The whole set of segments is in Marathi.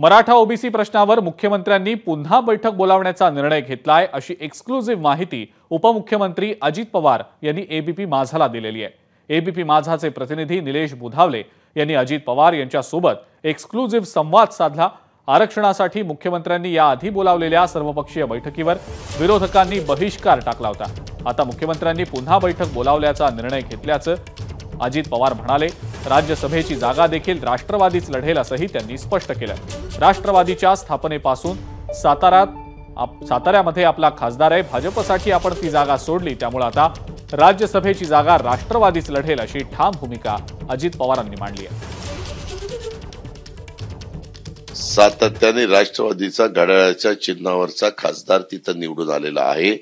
मराठा ओबीसी प्रश्नावर मुख्यमंत्र्यांनी पुन्हा बैठक बोलावण्याचा निर्णय घेतलाय अशी एक्सक्लुझिव्ह माहिती उपमुख्यमंत्री अजित पवार यांनी एबीपी माझाला दिलेली आहे। एबीपी माझाचे प्रतिनिधी निलेश बुधावले यांनी अजित पवार यांच्यासोबत एक्सक्लुझिव्ह संवाद साधला। आरक्षणासाठी मुख्यमंत्र्यांनी याआधी बोलावलेल्या सर्वपक्षीय बैठकीवर विरोधकांनी बहिष्कार टाकला होता। आता मुख्यमंत्र्यांनी पुन्हा बैठक बोलावल्याचा निर्णय घेतल्याचं अजित पवार म्हणाले। राज्यसभेची जागा देखील राष्ट्रवादीच लढेल असंही त्यांनी स्पष्ट केलं। राष्ट्रवादीच्या स्थापनेपासून साताऱ्यामध्ये आपला खासदार आहे, भाजपसाठी आपण ती जागा सोडली, त्यामुळे आता राज्यसभेची जागा राष्ट्रवादीच लढेल अशी ठाम भूमिका अजित पवारांनी मांडली आहे। सातत्याने राष्ट्रवादीचा घड्याळाच्या चिन्हावरचा खासदार तिथं निवडून आलेला आहे।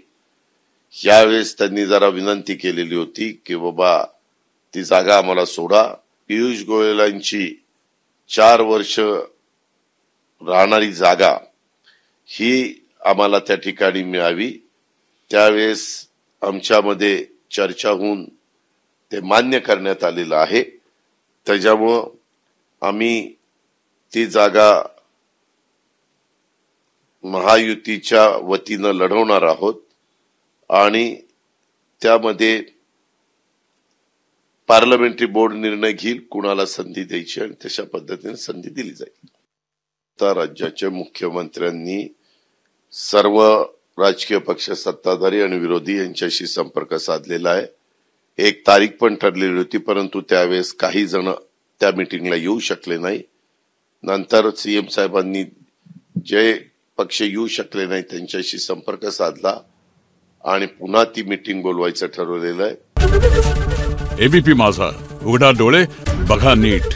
यावेळेस त्यांनी जरा विनंती केलेली होती की बाबा ती जागा आम्हाला सोडा। पियुष गोयलांची 4 वर्ष राहणारी जागा ही आम्हाला त्या ठिकाणी मिळावी। त्यावेळेस आमच्यामध्ये चर्चा होऊन ते मान्य करण्यात आलेलं आहे। त्याच्यामुळे आम्ही ती जागा महायुतीच्या वतीनं लढवणार आहोत आणि त्यामध्ये पार्लमेंटरी बोर्ड निर्णय घेईल कुणाला संधी द्यायची आणि तशा पद्धतीने संधी दिली जाईल। तर राज्याच्या मुख्यमंत्र्यांनी सर्व राजकीय पक्ष सत्ताधारी आणि विरोधी यांच्याशी संपर्क साधलेला आहे। एक तारीख पण ठरलेली होती, परंतु त्यावेळेस काही जण त्या मीटिंगला येऊ शकले नाही। नंतर सीएम साहेबांनी जे पक्ष येऊ शकले नाही त्यांच्याशी संपर्क साधला आणि पुन्हा ती मीटिंग बोलवायचं ठरवलेलं आहे। एबीपी माझा, उघडा डोळे बघा नीट।